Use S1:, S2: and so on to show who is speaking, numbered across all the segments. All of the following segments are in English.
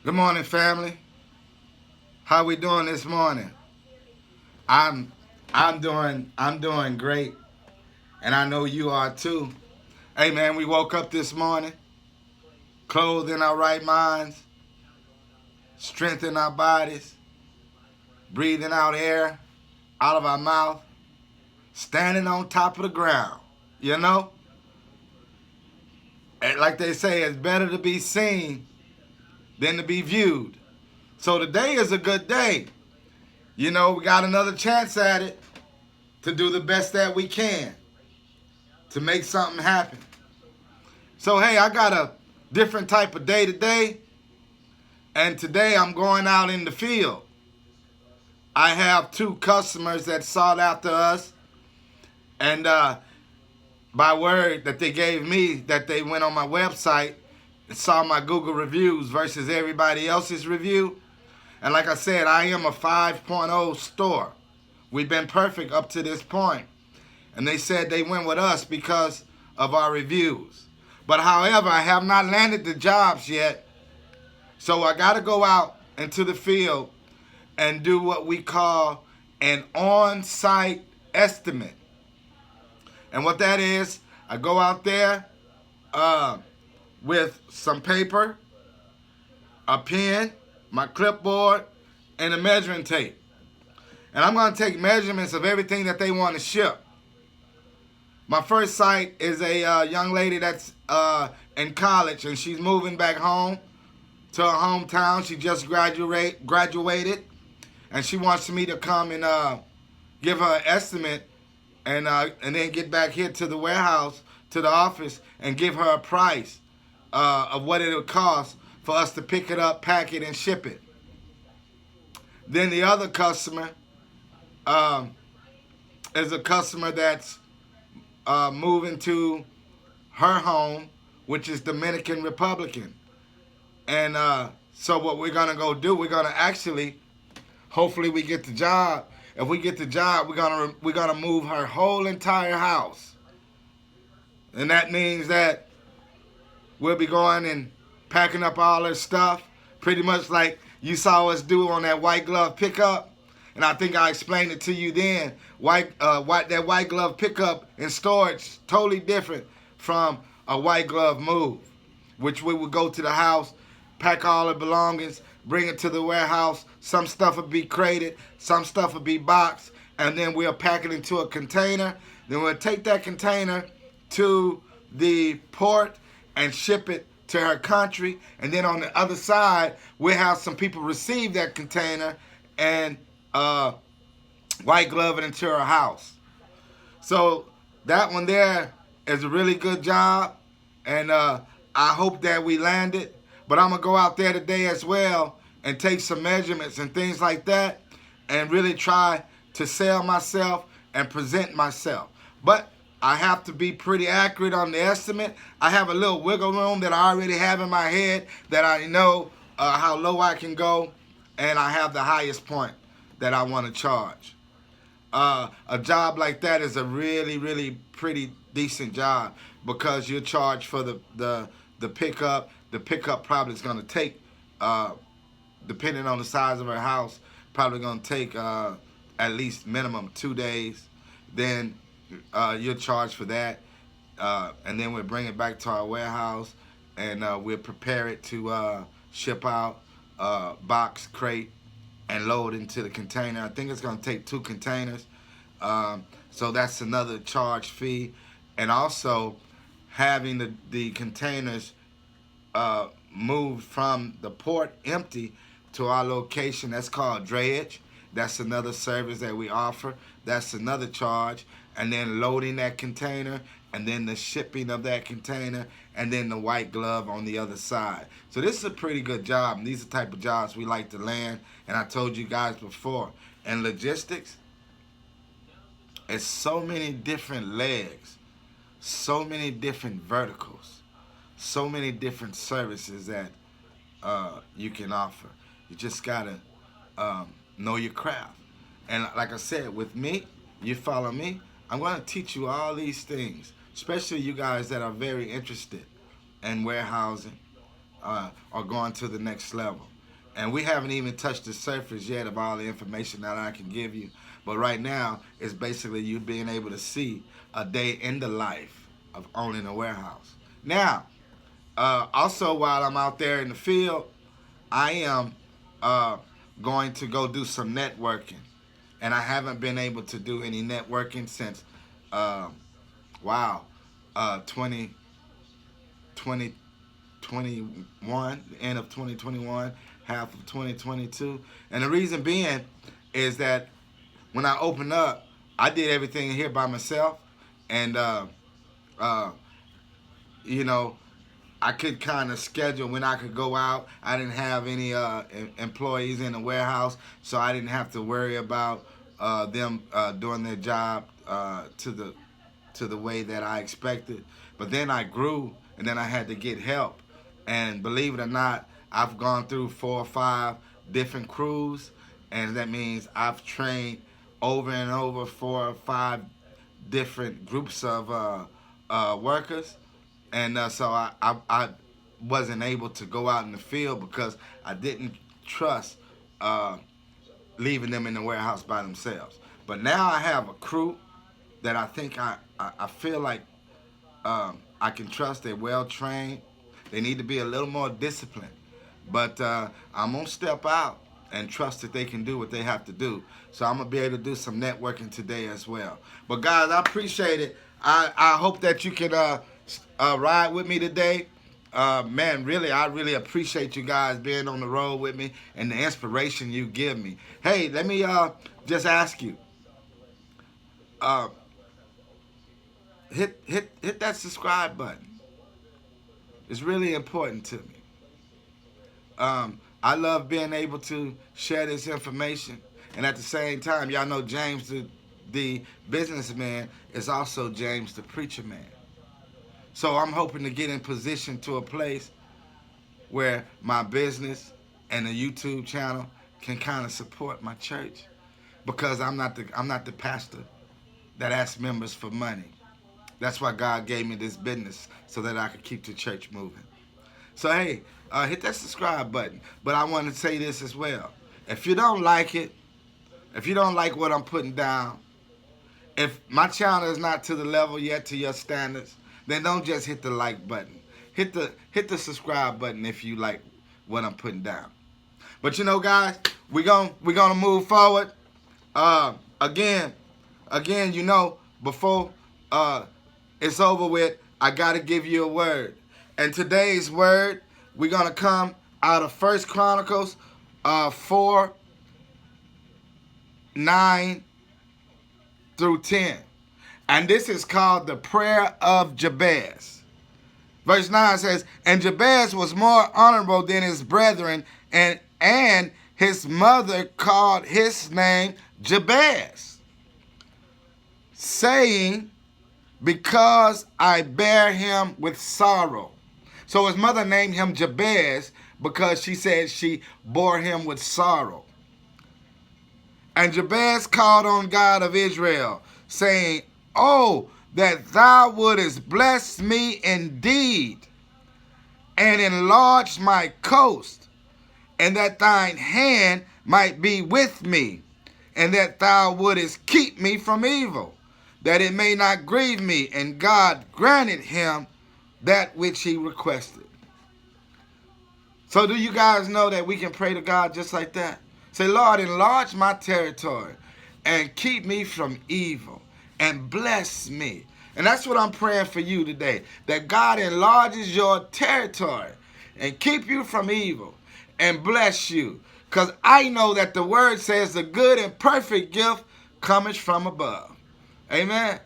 S1: Good morning, family. How we doing this morning? I'm I'm doing great, and I know you are too. Hey man, we woke up this morning, clothed in our right minds, strength in our bodies, breathing out air out of our mouth, standing on top of the ground. You know, and like they say, it's better to be seen than to be viewed. So today is a good day. You know, we got another chance at it to do the best that we can to make something happen. So, hey, I got a different type of day today, and today I'm going out in the field. I have two customers that sought after us, and by word that they gave me, that they went on my website and saw my Google reviews versus everybody else's review. And like I said, I am a 5.0 store. We've been perfect up to this point. And they said they went with us because of our reviews. But however, I have not landed the jobs yet. So I got to go out into the field and do what we call an on-site estimate. And what that is, I go out there uh, with some paper, a pen, my clipboard, and a measuring tape. And I'm going to take measurements of everything that they want to ship. My first site is a young lady that's in college, and she's moving back home to her hometown. She just graduated, and she wants me to come and give her an estimate, and then get back here to the warehouse, to the office, and give her a price of what it would cost for us to pick it up, pack it, and ship it. Then the other customer um, is a customer that's moving to her home, which is Dominican Republican. And so what we're gonna go do, we're gonna actually, hopefully we get the job. If we get the job, we're gonna move her whole entire house, and that means that we'll be going and packing up all her stuff, pretty much like you saw us do on that white glove pickup. And I think I explained it to you then. That white glove pickup and storage totally different from a white glove move, which we would go to the house, pack all the belongings, bring it to the warehouse. Some stuff would be crated, some stuff would be boxed, and then we'll pack it into a container. Then we'll take that container to the port and ship it to her country. And then on the other side, we'll have some people receive that container and white glove it into her house. So that one there is a really good job, and I hope that we land it. But I'm gonna go out there today as well and take some measurements and things like that, and really try to sell myself and present myself. But I have to be pretty accurate on the estimate. I have a little wiggle room that I already have in my head that I know how low I can go, and I have the highest point that I want to charge. A job like that is a really, really pretty decent job because you're charged for the pickup. The pickup probably is going to take, depending on the size of her house, probably going to take at least minimum 2 days. Then you're charged for that, and then we'll bring it back to our warehouse, and we'll prepare it to ship out, box, crate, and load into the container. I think it's going to take 2 containers. So that's another charge fee. And also having the containers moved from the port empty to our location, that's called drayage. That's another service that we offer. That's another charge. And then loading that container, and then the shipping of that container, and then the white glove on the other side. So this is a pretty good job, and these are the type of jobs we like to land. And I told you guys before, in logistics, it's so many different legs, so many different verticals, so many different services that you can offer. You just gotta know your craft. And like I said, with me, you follow me, I'm going to teach you all these things, especially you guys that are very interested in warehousing or going to the next level. And we haven't even touched the surface yet of all the information that I can give you. But right now, it's basically you being able to see a day in the life of owning a warehouse. Now, also while I'm out there in the field, I am going to go do some networking. And I haven't been able to do any networking since, wow, 20, 2021, the end of 2021, half of 2022. And the reason being is that when I opened up, I did everything here by myself. And, uh, you know, I could kind of schedule when I could go out. I didn't have any employees in the warehouse, so I didn't have to worry about them doing their job to the way that I expected. But then I grew, and then I had to get help. And believe it or not, I've gone through 4 or 5 different crews, and that means I've trained over and over 4 or 5 different groups of workers. And so I wasn't able to go out in the field because I didn't trust leaving them in the warehouse by themselves. But now I have a crew that I think I feel like I can trust. They're well trained. They need to be a little more disciplined. But I'm going to step out and trust that they can do what they have to do. So I'm going to be able to do some networking today as well. But guys, I appreciate it. I hope that you can ride with me today. Man, really, I really appreciate you guys being on the road with me and the inspiration you give me. Hey, let me just ask you. Hit that subscribe button. It's really important to me. I love being able to share this information. And at the same time, y'all know James the businessman is also James the preacher man. So I'm hoping to get in position to a place where my business and the YouTube channel can kind of support my church, because I'm not the pastor that asks members for money. That's why God gave me this business, so that I could keep the church moving. So hey, hit that subscribe button. But I want to say this as well. If you don't like it, if you don't like what I'm putting down, if my channel is not to the level yet to your standards, then don't just hit the like button. Hit the subscribe button if you like what I'm putting down. But you know, guys, we're gonna move forward. Again, you know, before it's over with, I gotta give you a word. And today's word, we're gonna come out of 1 Chronicles 4:9 through 10. And this is called the prayer of Jabez. Verse 9 says, "And Jabez was more honorable than his brethren, and his mother called his name Jabez, saying, because I bear him with sorrow." So his mother named him Jabez because she said she bore him with sorrow. "And Jabez called on God of Israel, saying, Oh, that thou wouldest bless me indeed, and enlarge my coast, and that thine hand might be with me, and that thou wouldest keep me from evil, that it may not grieve me. And God granted him that which he requested." So do you guys know that we can pray to God just like that? Say, Lord, enlarge my territory and keep me from evil and bless me. And that's what I'm praying for you today, that God enlarges your territory and keep you from evil and bless you. Because I know that the word says the good and perfect gift cometh from above. Amen.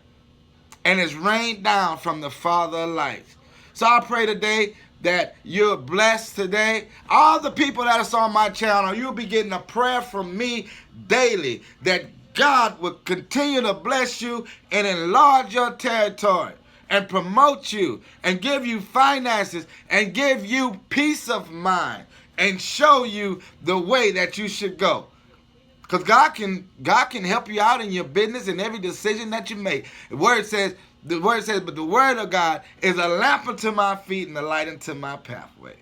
S1: And is rained down from the Father of lights. So I pray today that you're blessed today. All the people that are on my channel, you'll be getting a prayer from me daily, that God will continue to bless you and enlarge your territory and promote you and give you finances and give you peace of mind and show you the way that you should go. Because God can help you out in your business and every decision that you make. The word says, but the word of God is a lamp unto my feet and a light unto my pathway.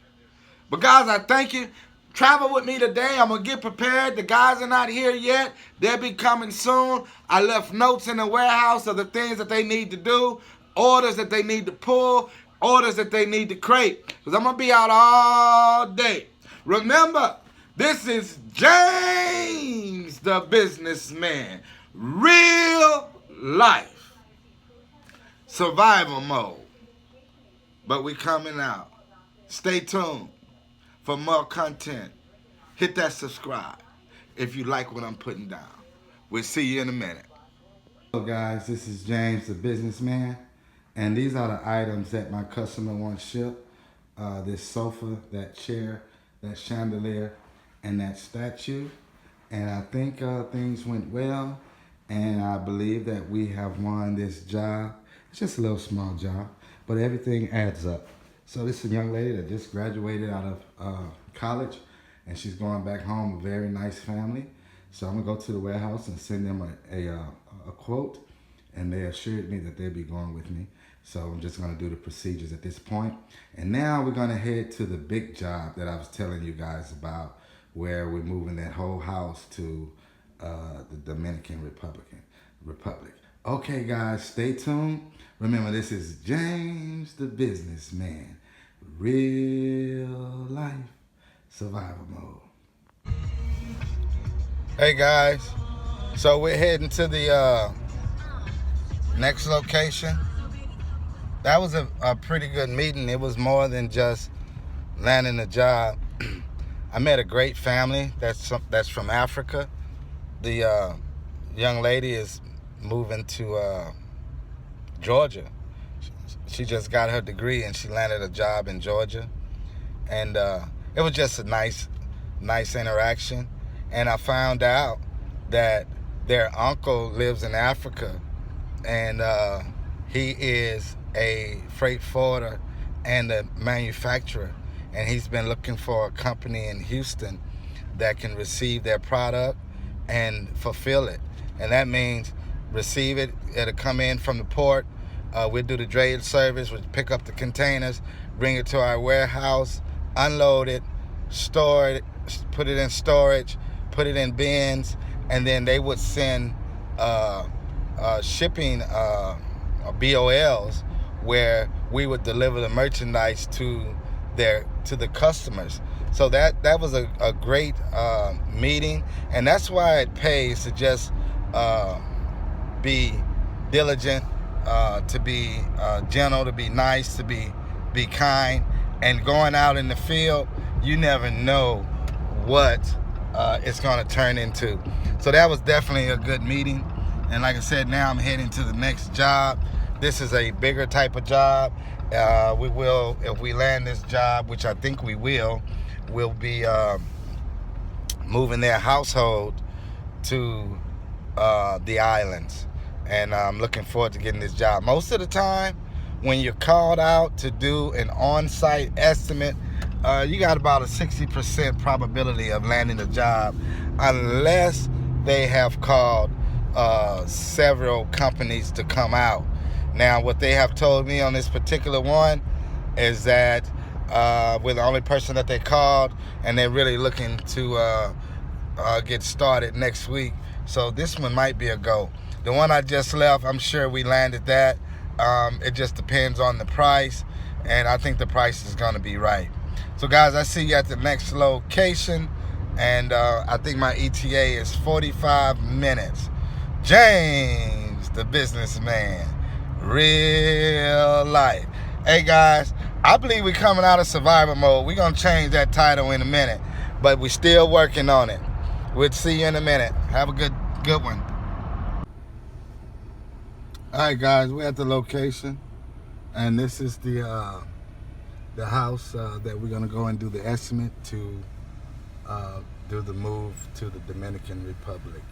S1: But guys, I thank you. Travel with me today. I'm going to get prepared. The guys are not here yet. They'll be coming soon. I left notes in the warehouse of the things that they need to do, orders that they need to pull, orders that they need to crate. Because I'm going to be out all day. Remember, this is James the Businessman. Real life. Survival mode. But we coming out. Stay tuned for more content. Hit that subscribe if you like what I'm putting down. We'll see you in a minute. Hello guys, this is James the Businessman, and these are the items that my customer wants shipped. This sofa, that chair, that chandelier, and that statue. And I think things went well, and I believe that we have won this job. It's just a little small job, but everything adds up. So this is a young lady that just graduated out of college, and she's going back home, a very nice family. So I'm gonna go to the warehouse and send them a quote, and they assured me that they'll be going with me. So I'm just gonna do the procedures at this point. And now we're gonna head to the big job that I was telling you guys about, where we're moving that whole house to the Dominican Republic. Okay guys, stay tuned. Remember, this is James the Businessman. Real life survival mode. Hey guys, so we're heading to the next location. That was a pretty good meeting. It was more than just landing a job. I met a great family that's from Africa. The young lady is moving to Georgia. She just got her degree and she landed a job in Georgia. And it was just a nice interaction. And I found out that their uncle lives in Africa, and he is a freight forwarder and a manufacturer. And he's been looking for a company in Houston that can receive their product and fulfill it. And that means receive it, it'll come in from the port. We'll do the drayage service, we'll pick up the containers, bring it to our warehouse, unload it, store it, put it in storage, put it in bins, and then they would send shipping BOLs where we would deliver the merchandise to the customers. So that was a great meeting, and that's why it pays to just be diligent, to be gentle, to be nice, to be kind. And going out in the field, you never know what it's going to turn into. So that was definitely a good meeting. And like I said, now I'm heading to the next job. This is a bigger type of job. We will, if we land this job, which I think we will, we'll be moving their household to the islands. And I'm looking forward to getting this job. Most of the time, when you're called out to do an on-site estimate, you got about a 60% probability of landing a job, unless they have called several companies to come out. Now, what they have told me on this particular one is that we're the only person that they called, and they're really looking to get started next week. So this one might be a go. The one I just left, I'm sure we landed that. It just depends on the price, and I think the price is going to be right. So guys, I see you at the next location, and I think my ETA is 45 minutes. James the Businessman. Real life. Hey guys, I believe we're coming out of survival mode. We're going to change that title in a minute, but we're still working on it. We'll see you in a minute. Have a good one. All right, guys, we're at the location, and this is the house that we're gonna go and do the estimate to do the move to the Dominican Republic.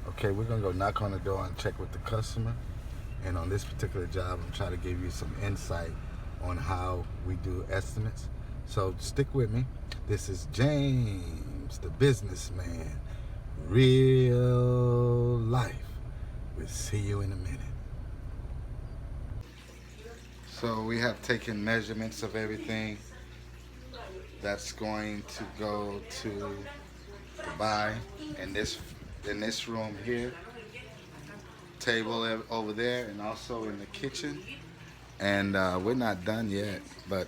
S1: Okay, we're gonna go knock on the door and check with the customer. And on this particular job, I'm trying to give you some insight on how we do estimates. So stick with me. This is James the Businessman. Real life. We'll see you in a minute. So we have taken measurements of everything. that's going to go to buy in this room here, table over there, and also in the kitchen. And we're not done yet, but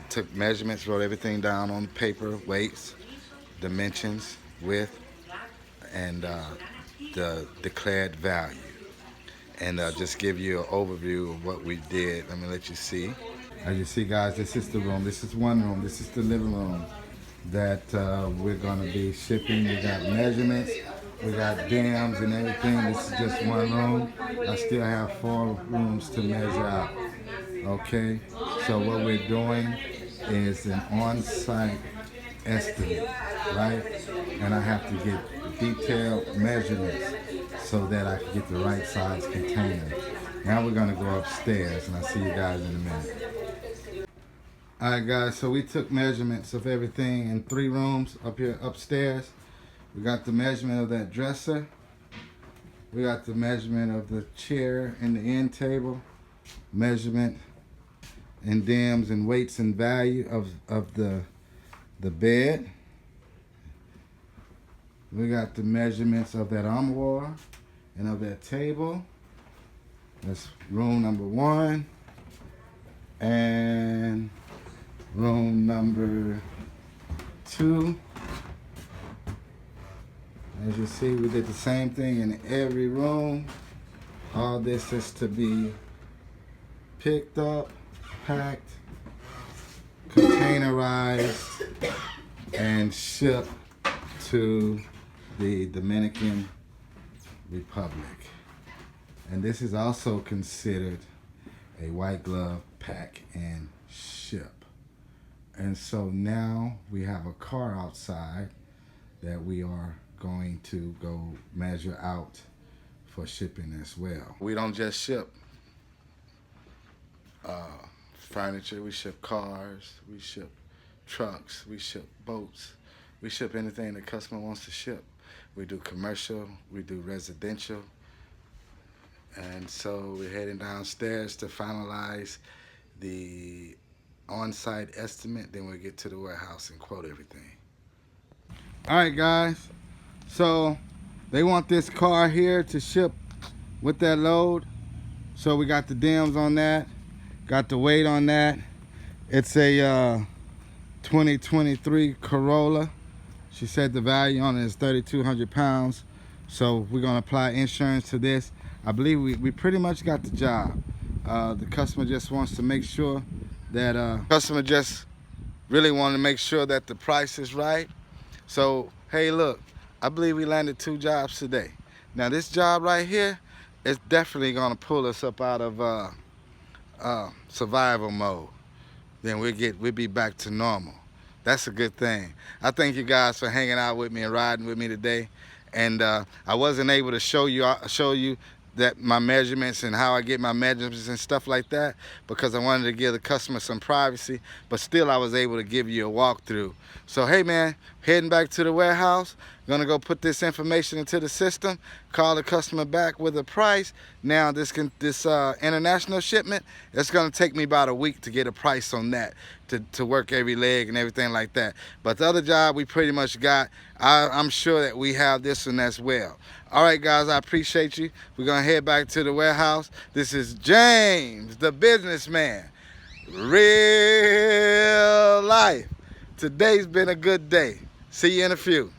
S1: took measurements, wrote everything down on paper, weights, dimensions, width, and the declared value. And just give you an overview of what we did. Let me let you see. As you see, guys, this is the room. This is one room. This is the living room that we're going to be shipping. We got measurements. We got dams and everything. This is just one room. I still have 4 rooms to measure out. Okay? So what we're doing is an on-site estimate, right? And I have to get detailed measurements so that I can get the right size container. Now we're gonna go upstairs, and I'll see you guys in a minute. All right, guys, so we took measurements of everything in 3 rooms up here upstairs. We got the measurement of that dresser. We got the measurement of the chair and the end table. Measurement and dams and weights and value of the bed. We got the measurements of that armoire and of that table. That's room number 1. And room number 2. As you see, we did the same thing in every room. All this is to be picked up, packed, containerized, and shipped to the Dominican Republic. And this is also considered a white glove pack and ship. And so now we have a car outside that we are going to go measure out for shipping as well. We don't just ship furniture, we ship cars, we ship trucks, we ship boats, we ship anything the customer wants to ship. We do commercial, we do residential. And so we're heading downstairs to finalize the on-site estimate, then we'll get to the warehouse and quote everything. All right, guys, so they want this car here to ship with that load. So we got the dams on that, got the weight on that. It's a 2023 Corolla. She said the value on it is 3,200 pounds. So we're gonna apply insurance to this. I believe we pretty much got the job. The customer just wants to make sure that customer just really want to make sure that the price is right. So hey, look, I believe we landed 2 jobs today. Now this job right here is definitely gonna pull us up out of survival mode. Then we'll be back to normal. That's a good thing. I thank you guys for hanging out with me and riding with me today. And I wasn't able to show you that my measurements and how I get my measurements and stuff like that because I wanted to give the customer some privacy, but still I was able to give you a walkthrough. So hey man, heading back to the warehouse, gonna go put this information into the system, call the customer back with a price. Now this international shipment, it's gonna take me about a week to get a price on that, to work every leg and everything like that. But the other job we pretty much got. I'm sure that we have this one as well. All right, guys, I appreciate you. We're gonna head back to the warehouse. This is James, the businessman. Real life. Today's been a good day. See you in a few.